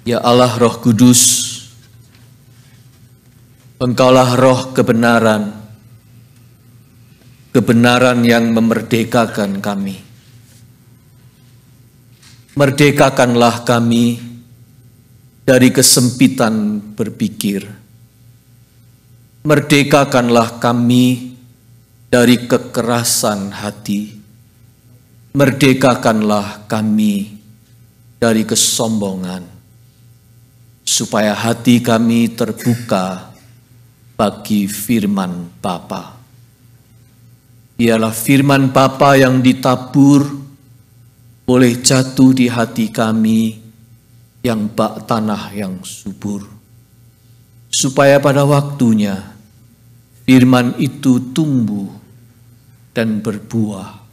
Ya Allah Roh Kudus, Engkaulah Roh kebenaran, kebenaran yang memerdekakan kami. Merdekakanlah kami dari kesempitan berpikir. Merdekakanlah kami dari kekerasan hati. Merdekakanlah kami dari kesombongan, supaya hati kami terbuka bagi firman Bapa. Biarlah firman Bapa yang ditabur boleh jatuh di hati kami yang bak tanah yang subur, supaya pada waktunya firman itu tumbuh dan berbuah.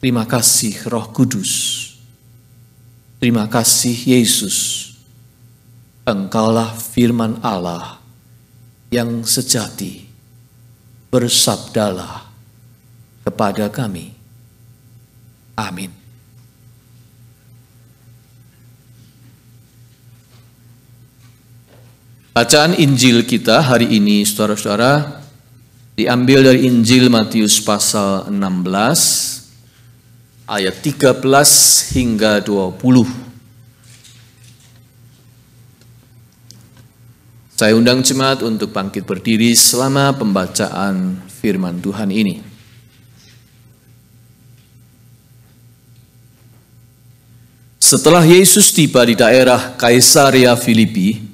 Terima kasih Roh Kudus. Terima kasih Yesus. Engkaulah firman Allah yang sejati. Bersabdalah kepada kami. Amin. Bacaan Injil kita hari ini, saudara-saudara, diambil dari Injil Matius pasal 16, ayat 13 hingga 20. Saya undang jemaat untuk bangkit berdiri selama pembacaan firman Tuhan ini. Setelah Yesus tiba di daerah Kaisarea Filipi,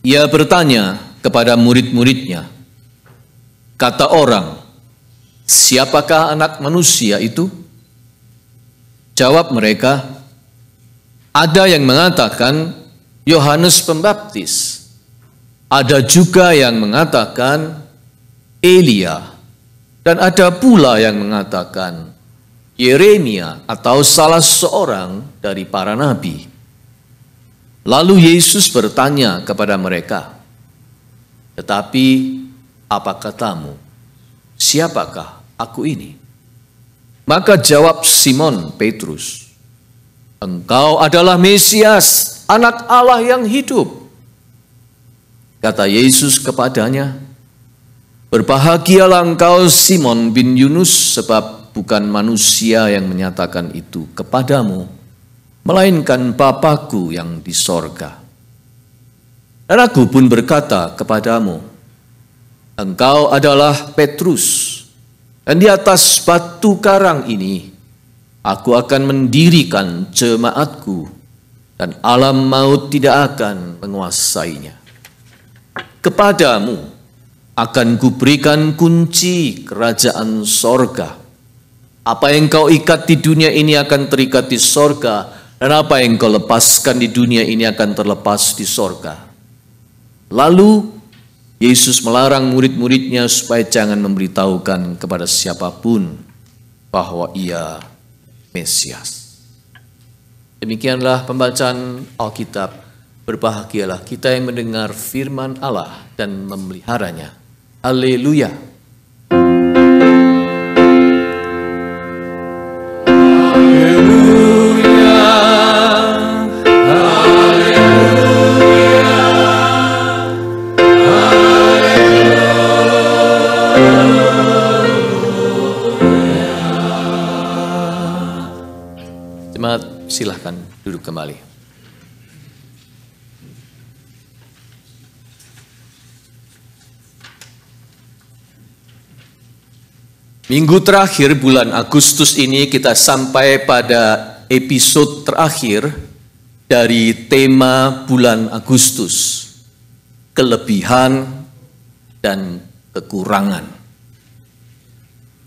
Ia bertanya kepada murid-muridnya, kata orang, siapakah anak manusia itu? Jawab mereka, ada yang mengatakan Yohanes Pembaptis, ada juga yang mengatakan Elia, dan ada pula yang mengatakan Yeremia atau salah seorang dari para nabi. Lalu Yesus bertanya kepada mereka, tetapi apa katamu? Siapakah aku ini? Maka jawab Simon Petrus, engkau adalah Mesias, anak Allah yang hidup. Kata Yesus kepadanya, berbahagialah engkau Simon bin Yunus, sebab bukan manusia yang menyatakan itu kepadamu, melainkan Bapa-Ku yang di sorga. Dan aku pun berkata kepadamu, engkau adalah Petrus, dan di atas batu karang ini aku akan mendirikan jemaatku, dan alam maut tidak akan menguasainya. Kepadamu akan kuberikan kunci kerajaan sorga. Apa yang kau ikat di dunia ini akan terikat di sorga, dan apa yang kau lepaskan di dunia ini akan terlepas di sorga. Lalu Yesus melarang murid-muridnya supaya jangan memberitahukan kepada siapapun bahwa Ia Mesias. Demikianlah pembacaan Alkitab. Berbahagialah kita yang mendengar firman Allah dan memeliharanya. Haleluya. Jemaat, silahkan duduk kembali. Minggu terakhir bulan Agustus ini kita sampai pada episode terakhir dari tema bulan Agustus, kelebihan dan kekurangan.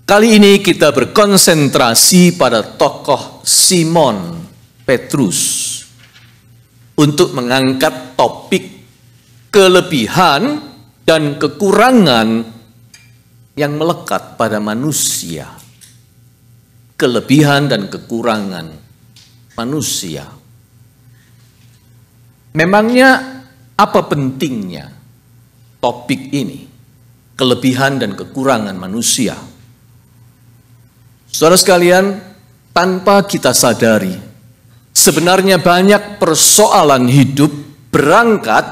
Kali ini kita berkonsentrasi pada tokoh Simon Petrus untuk mengangkat topik kelebihan dan kekurangan yang melekat pada manusia. Kelebihan dan kekurangan manusia. Memangnya apa pentingnya topik ini? Kelebihan dan kekurangan manusia. Saudara sekalian, tanpa kita sadari, Sebenarnya banyak persoalan hidup berangkat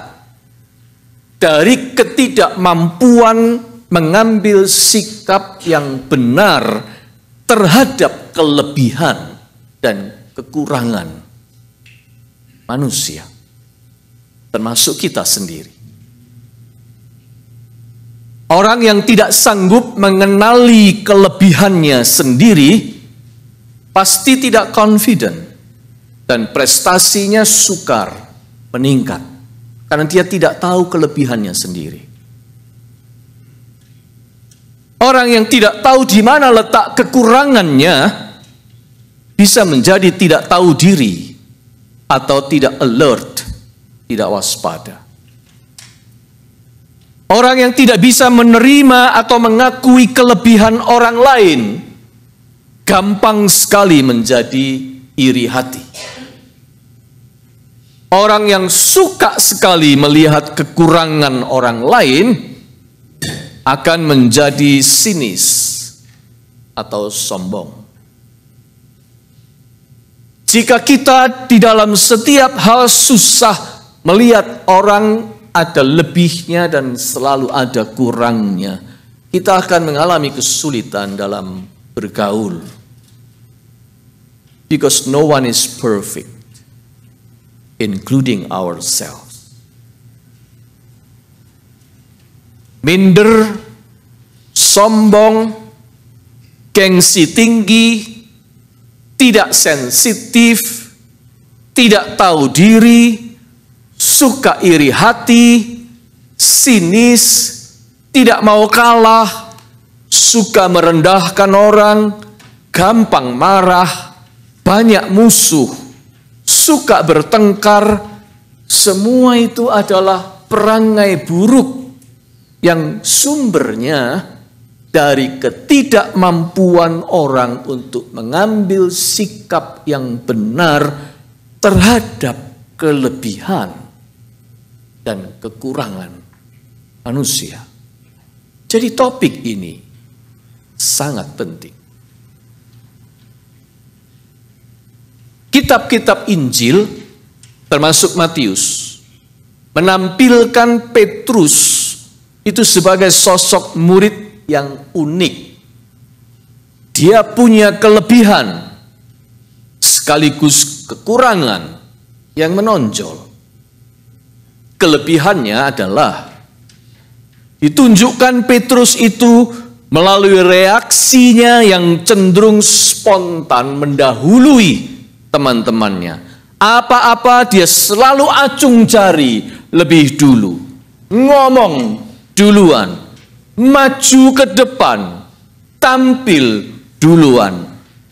dari ketidakmampuan mengambil sikap yang benar terhadap kelebihan dan kekurangan manusia, termasuk kita sendiri. Orang yang tidak sanggup mengenali kelebihannya sendiri pasti tidak confident dan prestasinya sukar meningkat karena dia tidak tahu kelebihannya sendiri. Orang yang tidak tahu di mana letak kekurangannya bisa menjadi tidak tahu diri atau tidak alert, tidak waspada. Orang yang tidak bisa menerima atau mengakui kelebihan orang lain gampang sekali menjadi iri hati. Orang yang suka sekali melihat kekurangan orang lain akan menjadi sinis atau sombong. Jika kita di dalam setiap hal susah melihat orang ada lebihnya dan selalu ada kurangnya, kita akan mengalami kesulitan dalam bergaul. Because no one is perfect, including ourselves. Minder, sombong, gengsi tinggi, tidak sensitif, tidak tahu diri, suka iri hati, sinis, tidak mau kalah, suka merendahkan orang, gampang marah, banyak musuh, suka bertengkar. Semua itu adalah perangai buruk yang sumbernya dari ketidakmampuan orang untuk mengambil sikap yang benar terhadap kelebihan dan kekurangan manusia. Jadi topik ini sangat penting. Kitab-kitab Injil termasuk Matius menampilkan Petrus itu sebagai sosok murid yang unik. Dia punya kelebihan sekaligus kekurangan yang menonjol. Kelebihannya adalah ditunjukkan Petrus itu melalui reaksinya yang cenderung spontan mendahului teman-temannya. Apa-apa dia selalu acung jari lebih dulu, ngomong duluan, maju ke depan, tampil duluan,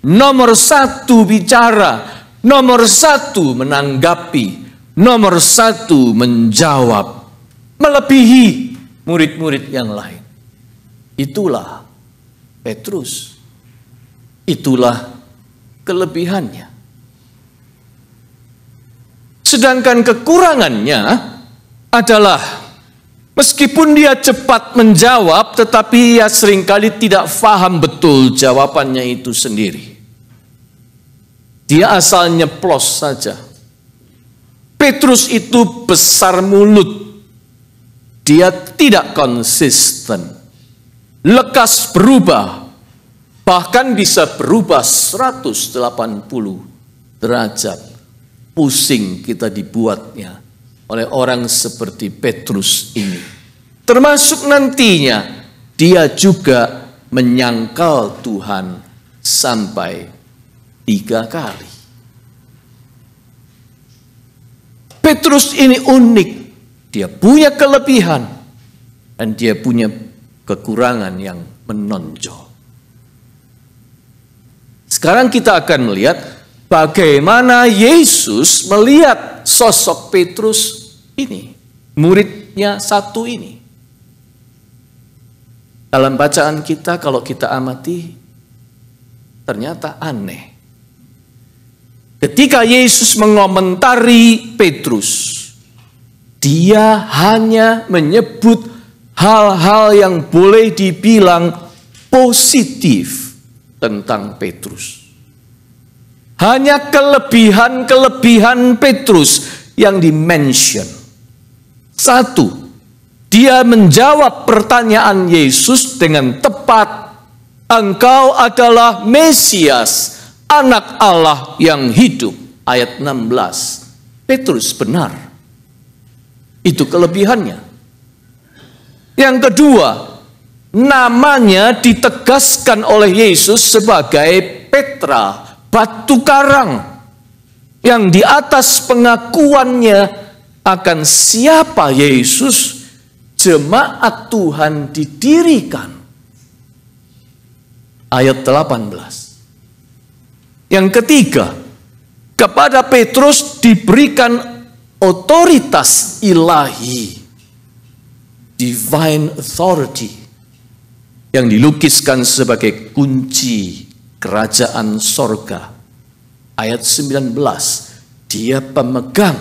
nomor satu bicara, nomor satu menanggapi, nomor satu menjawab, melebihi murid-murid yang lain. Itulah Petrus, itulah kelebihannya. Sedangkan kekurangannya adalah meskipun dia cepat menjawab, tetapi ia seringkali tidak paham betul jawabannya itu sendiri. Dia asal nyeplos saja. Petrus itu besar mulut. Dia tidak konsisten. Lekas berubah. Bahkan bisa berubah 180 derajat. Pusing kita dibuatnya oleh orang seperti Petrus ini. Termasuk nantinya dia juga menyangkal Tuhan sampai 3 kali. Petrus ini unik. Dia punya kelebihan dan dia punya kekurangan yang menonjol. Sekarang kita akan melihat bagaimana Yesus melihat sosok Petrus ini, muridnya satu ini. Dalam bacaan kita, kalau kita amati, ternyata aneh. Ketika Yesus mengomentari Petrus, dia hanya menyebut hal-hal yang boleh dibilang positif tentang Petrus. Hanya kelebihan-kelebihan Petrus yang dimention. Satu, dia menjawab pertanyaan Yesus dengan tepat. Engkau adalah Mesias, Anak Allah yang hidup. Ayat 16. Petrus benar. Itu kelebihannya. Yang kedua, namanya ditegaskan oleh Yesus sebagai Petra, batu karang, yang di atas pengakuannya akan siapa Yesus, jemaat Tuhan didirikan. Ayat 18. Yang ketiga, kepada Petrus diberikan otoritas ilahi, divine authority, yang dilukiskan sebagai kunci kerajaan sorga. Ayat 19, dia pemegang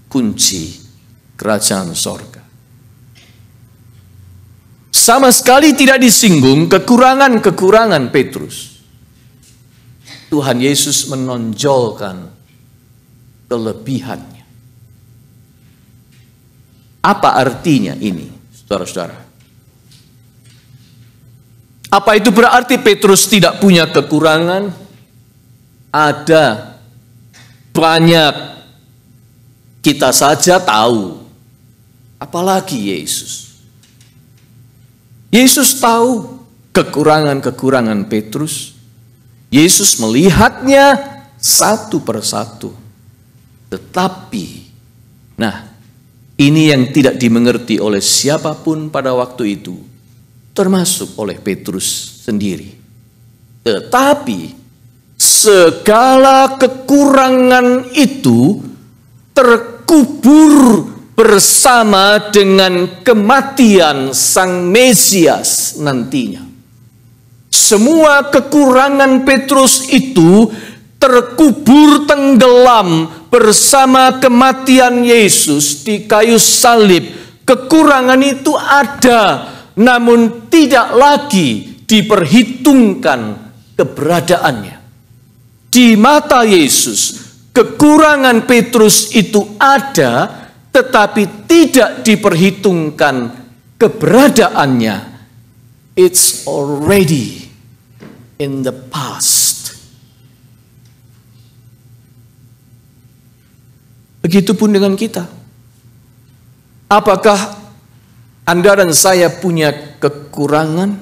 kunci kerajaan sorga. Sama sekali tidak disinggung kekurangan-kekurangan Petrus. Tuhan Yesus menonjolkan kelebihannya. Apa artinya ini, saudara-saudara? Apa itu berarti Petrus tidak punya kekurangan? Ada, banyak. Kita saja tahu. Apalagi Yesus. Yesus tahu kekurangan-kekurangan Petrus. Yesus melihatnya satu persatu. Tetapi, ini yang tidak dimengerti oleh siapapun pada waktu itu, termasuk oleh Petrus sendiri. Tetapi segala kekurangan itu terkubur bersama dengan kematian Sang Mesias nantinya. Semua kekurangan Petrus itu terkubur tenggelam bersama kematian Yesus di kayu salib. Kekurangan itu ada, namun tidak lagi diperhitungkan keberadaannya. Di mata Yesus, kekurangan Petrus itu ada, tetapi tidak diperhitungkan keberadaannya. It's already in the past. Begitupun dengan kita. Apakah Anda dan saya punya kekurangan?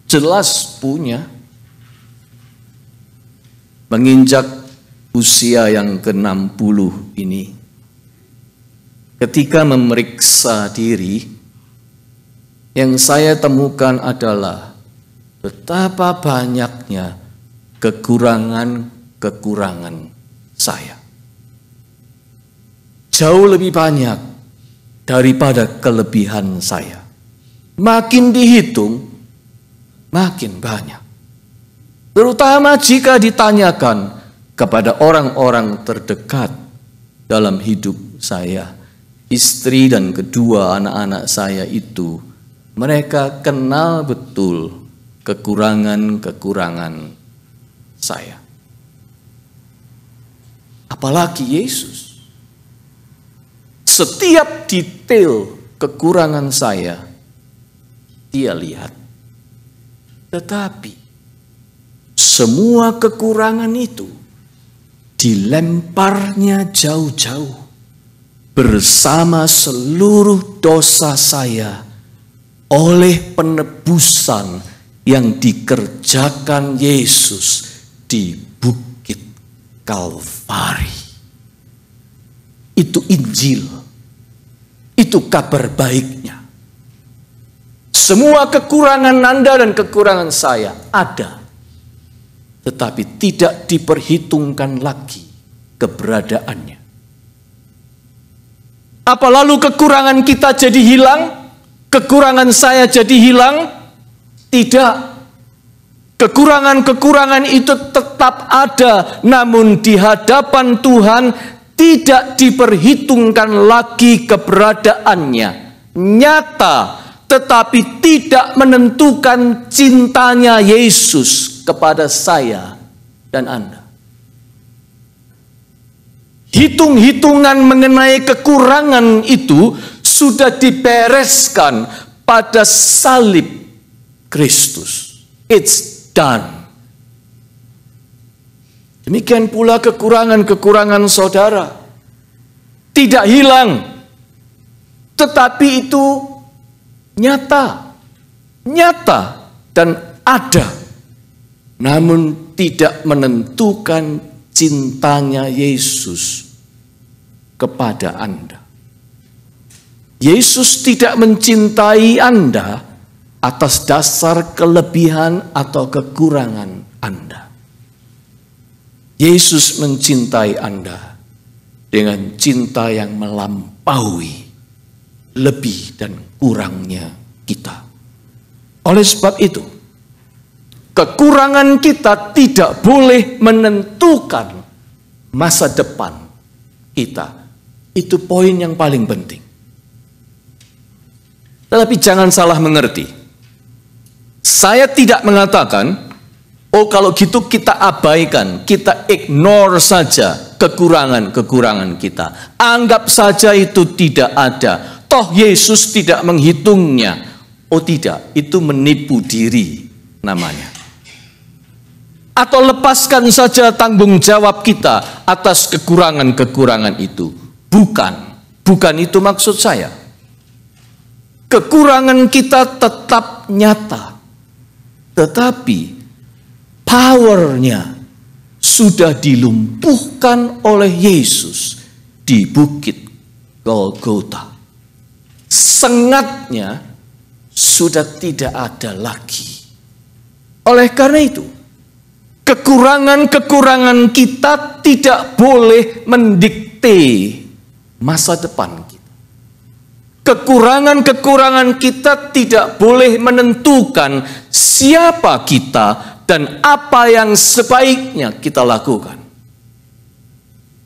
Jelas punya. Menginjak usia yang ke-60 ini, ketika memeriksa diri, yang saya temukan adalah betapa banyaknya kekurangan-kekurangan saya. Jauh lebih banyak daripada kelebihan saya. Makin dihitung, makin banyak. Terutama jika ditanyakan kepada orang-orang terdekat dalam hidup saya. Istri dan kedua anak-anak saya itu, mereka kenal betul kekurangan-kekurangan saya. Apalagi Yesus. Setiap detail kekurangan saya, Dia lihat. Tetapi semua kekurangan itu dilemparnya jauh-jauh bersama seluruh dosa saya oleh penebusan yang dikerjakan Yesus di Bukit Kalvari. Itu Injil. Itu kabar baiknya. Semua kekurangan Anda dan kekurangan saya ada. Tetapi tidak diperhitungkan lagi keberadaannya. Apa lalu kekurangan kita jadi hilang? Kekurangan saya jadi hilang? Tidak. Kekurangan-kekurangan itu tetap ada, namun di hadapan Tuhan tidak diperhitungkan lagi keberadaannya. Nyata, tetapi tidak menentukan cintanya Yesus kepada saya dan Anda. Hitung-hitungan mengenai kekurangan itu sudah dibereskan pada salib Kristus. It's done. Demikian pula kekurangan-kekurangan saudara. Tidak hilang. Tetapi itu nyata. Nyata dan ada. Namun tidak menentukan cintanya Yesus kepada Anda. Yesus tidak mencintai Anda atas dasar kelebihan atau kekurangan Anda. Yesus mencintai Anda dengan cinta yang melampaui lebih dan kurangnya kita. Oleh sebab itu, kekurangan kita tidak boleh menentukan masa depan kita. Itu poin yang paling penting. Tetapi jangan salah mengerti. Saya tidak mengatakan, oh kalau gitu kita abaikan, kita ignore saja kekurangan-kekurangan kita. Anggap saja itu tidak ada. Toh Yesus tidak menghitungnya. Oh tidak, itu menipu diri namanya. Atau lepaskan saja tanggung jawab kita atas kekurangan-kekurangan itu. Bukan itu maksud saya. Kekurangan kita tetap nyata. Tetapi powernya sudah dilumpuhkan oleh Yesus di bukit Golgota. Sengatnya sudah tidak ada lagi. Oleh karena itu, kekurangan-kekurangan kita tidak boleh mendikte masa depan kita. Kekurangan-kekurangan kita tidak boleh menentukan siapa kita dan apa yang sebaiknya kita lakukan.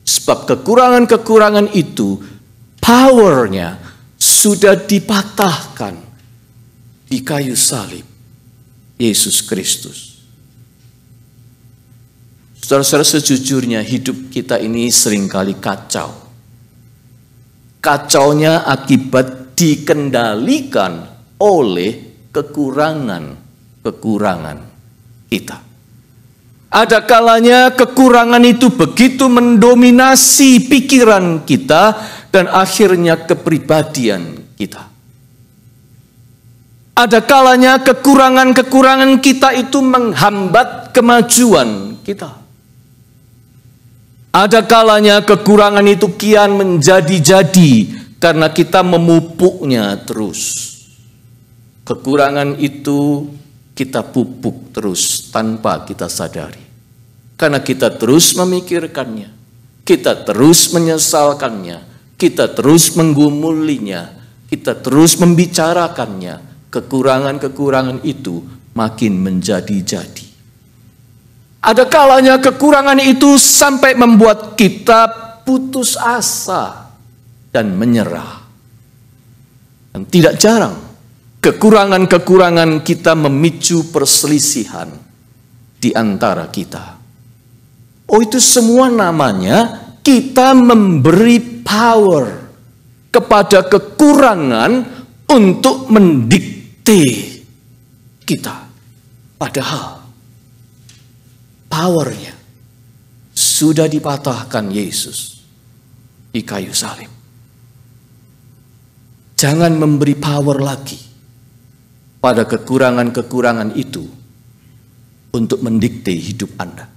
Sebab kekurangan-kekurangan itu powernya sudah dipatahkan di kayu salib Yesus Kristus. Saudara-saudara, sejujurnya hidup kita ini seringkali kacau. Kacaunya akibat dikendalikan oleh kekurangan-kekurangan kita. Ada kalanya kekurangan itu begitu mendominasi pikiran kita dan akhirnya kepribadian kita. Ada kalanya kekurangan-kekurangan kita itu menghambat kemajuan kita. Ada kalanya kekurangan itu kian menjadi-jadi karena kita memupuknya terus. Kekurangan itu kita pupuk terus tanpa kita sadari. Karena kita terus memikirkannya, kita terus menyesalkannya, kita terus menggumulinya, kita terus membicarakannya. Kekurangan-kekurangan itu makin menjadi-jadi. Ada kalanya kekurangan itu sampai membuat kita putus asa dan menyerah. Dan tidak jarang kekurangan-kekurangan kita memicu perselisihan di antara kita. Oh, itu semua namanya kita memberi power kepada kekurangan untuk mendikte kita. Padahal powernya sudah dipatahkan Yesus di kayu salib. Jangan memberi power lagi pada kekurangan-kekurangan itu untuk mendikte hidup Anda.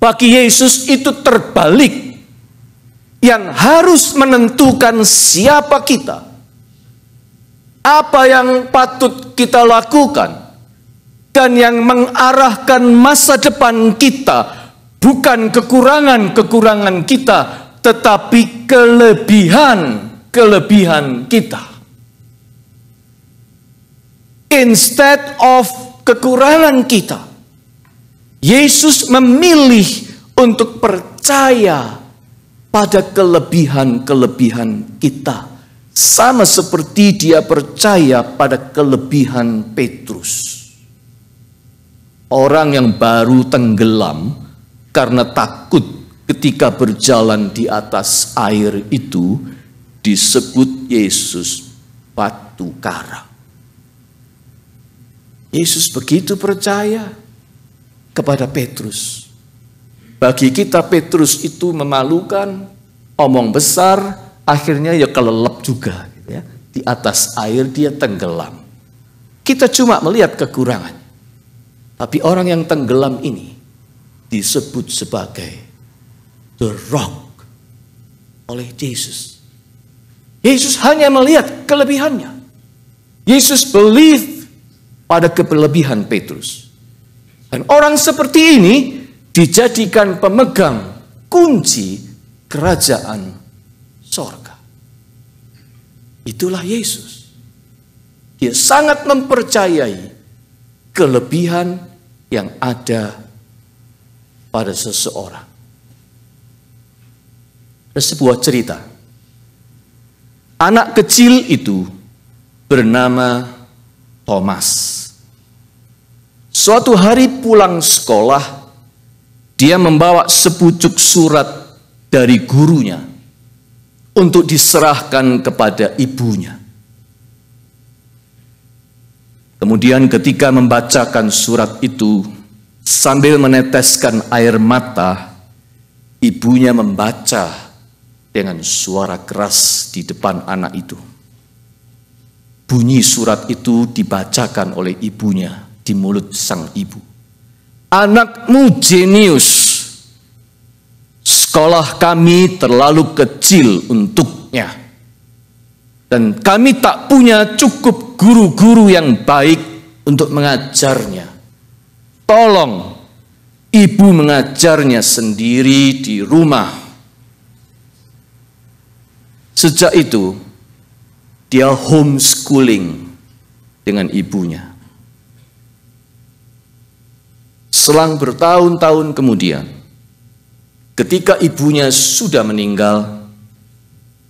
Bagi Yesus itu terbalik. Yang harus menentukan siapa kita, apa yang patut kita lakukan, dan yang mengarahkan masa depan kita bukan kekurangan-kekurangan kita, tetapi kelebihan kita. Instead of kekurangan kita, Yesus memilih untuk percaya pada kelebihan-kelebihan kita. Sama seperti dia percaya pada kelebihan Petrus. orang yang baru tenggelam karena takut ketika berjalan di atas air itu disebut Yesus batu karang. Yesus begitu percaya kepada Petrus. Bagi kita Petrus itu memalukan, omong besar, akhirnya ya kelelep juga. Ya. Di atas air dia tenggelam. Kita cuma melihat kekurangan. Tapi orang yang tenggelam ini disebut sebagai the rock oleh Yesus. Yesus hanya melihat kelebihannya. Yesus believe pada kelebihan Petrus. Dan orang seperti ini dijadikan pemegang kunci kerajaan sorga. Itulah Yesus. Dia sangat mempercayai kelebihan yang ada pada seseorang. Ada sebuah cerita. Anak kecil itu bernama Thomas. Suatu hari pulang sekolah, dia membawa sepucuk surat dari gurunya untuk diserahkan kepada ibunya. Kemudian ketika membacakan surat itu, sambil meneteskan air mata, ibunya membaca dengan suara keras di depan anak itu. Bunyi surat itu dibacakan oleh ibunya di mulut sang ibu. Anakmu jenius. Sekolah kami terlalu kecil untuknya. Dan kami tak punya cukup guru-guru yang baik untuk mengajarnya. Tolong ibu mengajarnya sendiri di rumah. Sejak itu, dia homeschooling dengan ibunya. Selang bertahun-tahun kemudian, ketika ibunya sudah meninggal,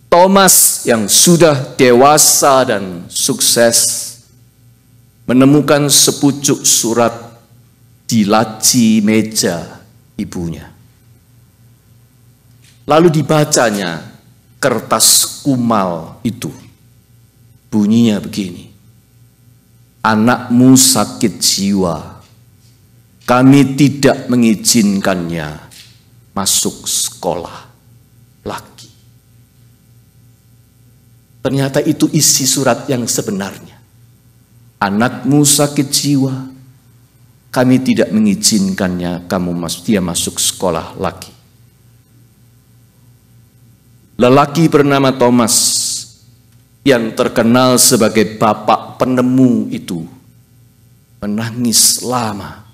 Thomas yang sudah dewasa dan sukses menemukan sepucuk surat di laci meja ibunya. Lalu dibacanya kertas kumal itu. Bunyinya begini. Anakmu sakit jiwa. Kami tidak mengizinkannya masuk sekolah lagi. Ternyata itu isi surat yang sebenarnya. Anakmu sakit jiwa, kami tidak mengizinkannya dia masuk sekolah lagi. Lelaki bernama Thomas yang terkenal sebagai bapak penemu itu menangis lama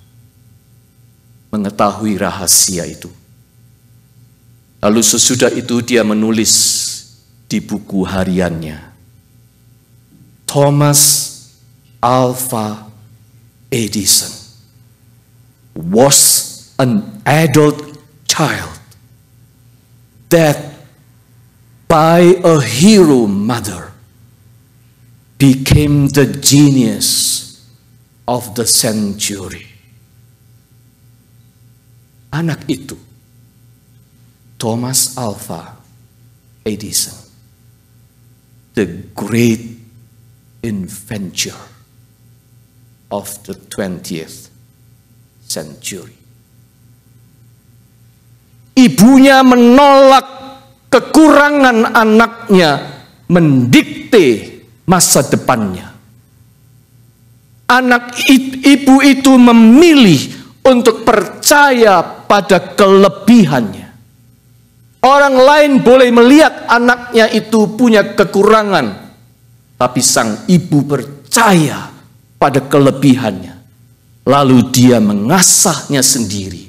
mengetahui rahasia itu. Lalu sesudah itu dia menulis di buku hariannya, Thomas Alva Edison was an adult child that by a hero mother became the genius of the century. Anak itu, Thomas Alva Edison, the great inventor of the 20th century. Ibunya menolak kekurangan anaknya mendikte masa depannya. Ibu itu memilih untuk percaya pada kelebihannya. Orang lain boleh melihat anaknya itu punya kekurangan, tapi sang ibu percaya pada kelebihannya. Lalu dia mengasahnya sendiri,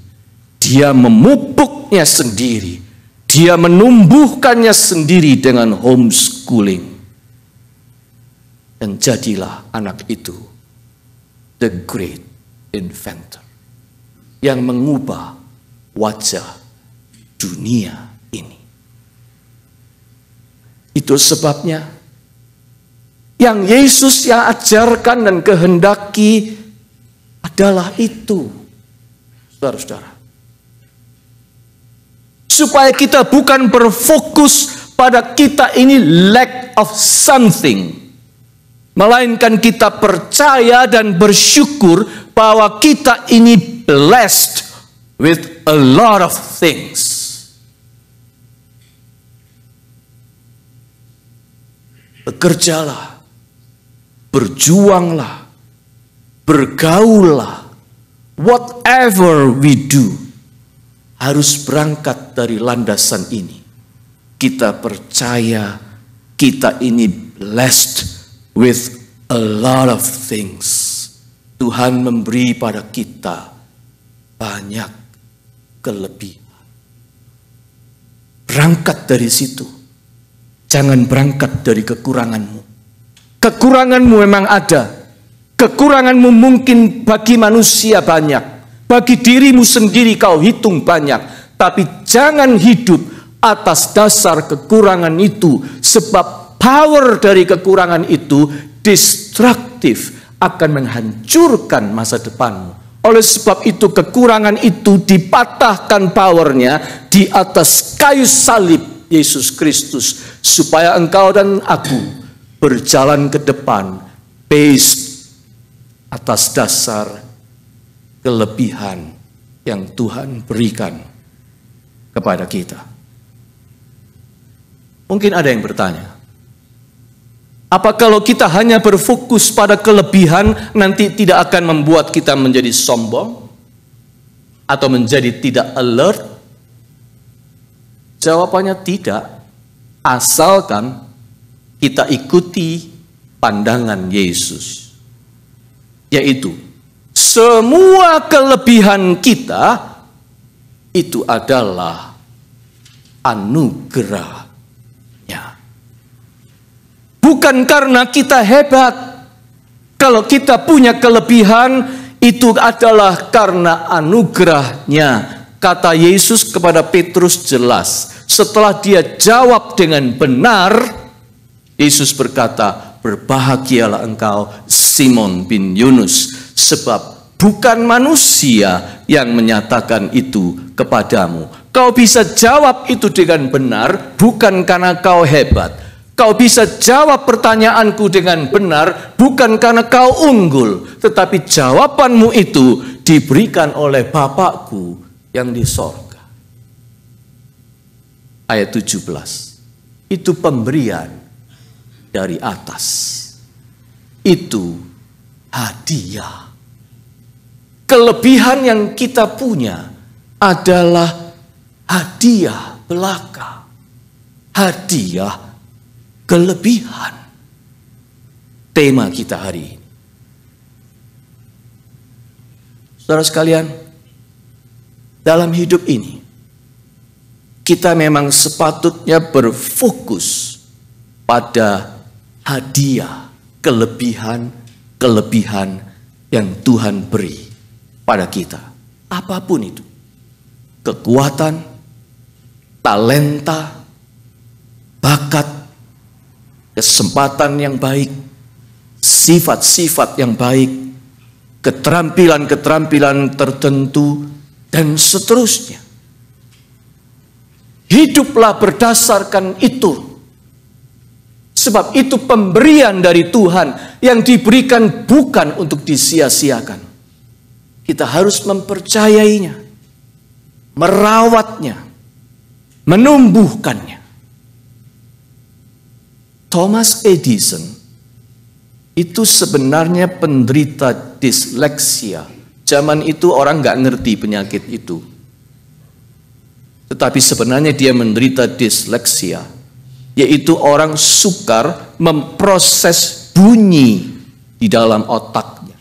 dia memupuknya sendiri, dia menumbuhkannya sendiri dengan homeschooling. Dan jadilah anak itu the great inventor yang mengubah wajah dunia ini. Itu sebabnya yang Yesus yang ajarkan dan kehendaki adalah itu, saudara-saudara. Supaya kita bukan berfokus pada kita ini lack of something, melainkan kita percaya dan bersyukur bahwa kita ini blessed with a lot of things. Bekerjalah, berjuanglah, bergaullah, whatever we do, harus berangkat dari landasan ini. Kita percaya kita ini blessed with a lot of things. Tuhan memberi pada kita banyak kelebihan. Berangkat dari situ. Jangan berangkat dari kekuranganmu. Kekuranganmu memang ada. Kekuranganmu mungkin bagi manusia banyak. Bagi dirimu sendiri kau hitung banyak. Tapi jangan hidup atas dasar kekurangan itu. Sebab power dari kekurangan itu destruktif, akan menghancurkan masa depanmu. Oleh sebab itu kekurangan itu dipatahkan powernya di atas kayu salib Yesus Kristus, supaya engkau dan aku berjalan ke depan based atas dasar kelebihan yang Tuhan berikan kepada kita. Mungkin ada yang bertanya, apa kalau kita hanya berfokus pada kelebihan nanti tidak akan membuat kita menjadi sombong atau menjadi tidak alert? Jawabannya tidak, asalkan kita ikuti pandangan Yesus, yaitu semua kelebihan kita itu adalah anugerahnya. Bukan karena kita hebat. Kalau kita punya kelebihan, itu adalah karena anugerahnya. Kata Yesus kepada Petrus jelas. Setelah dia jawab dengan benar, Yesus berkata, berbahagialah engkau Simon bin Yunus, sebab bukan manusia yang menyatakan itu kepadamu. Kau bisa jawab itu dengan benar, bukan karena kau hebat. Kau bisa jawab pertanyaanku dengan benar, bukan karena kau unggul. Tetapi jawabanmu itu diberikan oleh Bapakku yang di sorga. Ayat 17. Itu pemberian dari atas. Itu hadiah. Kelebihan yang kita punya adalah hadiah belaka. Hadiah kelebihan. Tema kita hari ini. Saudara sekalian, dalam hidup ini, kita memang sepatutnya berfokus pada hadiah, kelebihan yang Tuhan beri pada kita. Apapun itu. Kekuatan, talenta, bakat, kesempatan yang baik, sifat-sifat yang baik, keterampilan-keterampilan tertentu, dan seterusnya. Hiduplah berdasarkan itu. Sebab itu pemberian dari Tuhan yang diberikan bukan untuk disia-siakan. Kita harus mempercayainya, merawatnya, menumbuhkannya. Thomas Edison itu sebenarnya penderita disleksia. Zaman itu orang nggak ngerti penyakit itu. Tetapi sebenarnya dia menderita disleksia. Yaitu orang sukar memproses bunyi di dalam otaknya.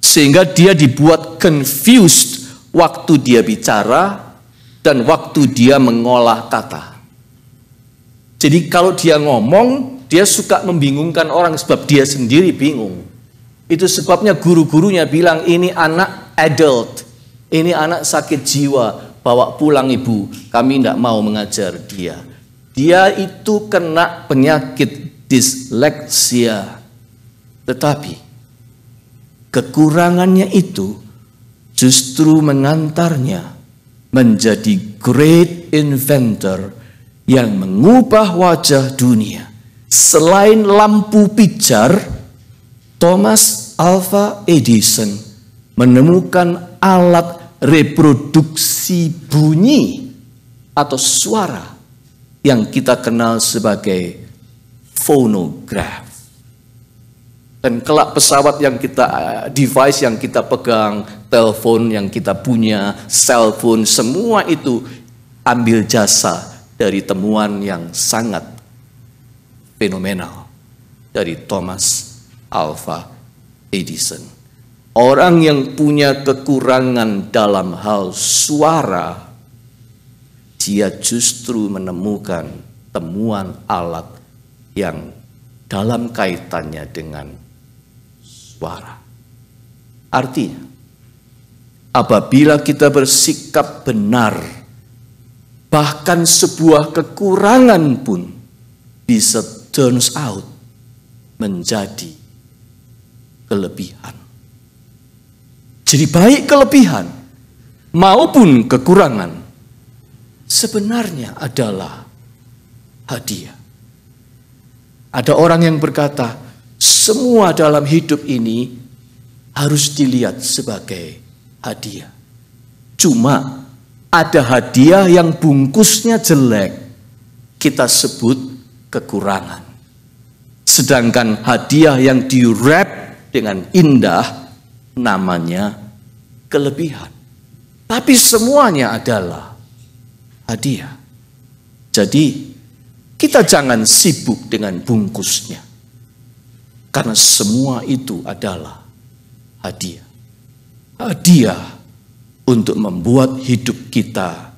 Sehingga dia dibuat confused waktu dia bicara dan waktu dia mengolah kata. Jadi kalau dia ngomong, dia suka membingungkan orang sebab dia sendiri bingung. Itu sebabnya guru-gurunya bilang, ini anak adult, ini anak sakit jiwa, bawa pulang ibu, kami tidak mau mengajar dia. Dia itu kena penyakit disleksia. Tetapi kekurangannya itu justru mengantarnya menjadi great inventor yang mengubah wajah dunia. Selain lampu pijar, Thomas Alva Edison menemukan alat reproduksi bunyi atau suara yang kita kenal sebagai fonograf. Dan kelak pesawat yang kita, device yang kita pegang, telepon yang kita punya, cellphone, semua itu ambil jasa dari temuan yang sangat fenomenal dari Thomas Alva Edison. Orang yang punya kekurangan dalam hal suara, dia justru menemukan temuan alat yang dalam kaitannya dengan suara. Artinya, apabila kita bersikap benar, bahkan sebuah kekurangan pun bisa turns out menjadi kelebihan. Jadi baik kelebihan maupun kekurangan sebenarnya adalah hadiah. Ada orang yang berkata, semua dalam hidup ini harus dilihat sebagai hadiah. Cuma ada hadiah yang bungkusnya jelek, kita sebut kekurangan. Sedangkan hadiah yang di-wrap dengan indah, namanya kelebihan. Tapi semuanya adalah hadiah. Jadi, kita jangan sibuk dengan bungkusnya. Karena semua itu adalah hadiah. Hadiah untuk membuat hidup kita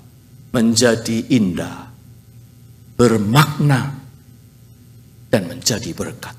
menjadi indah, bermakna, dan menjadi berkat.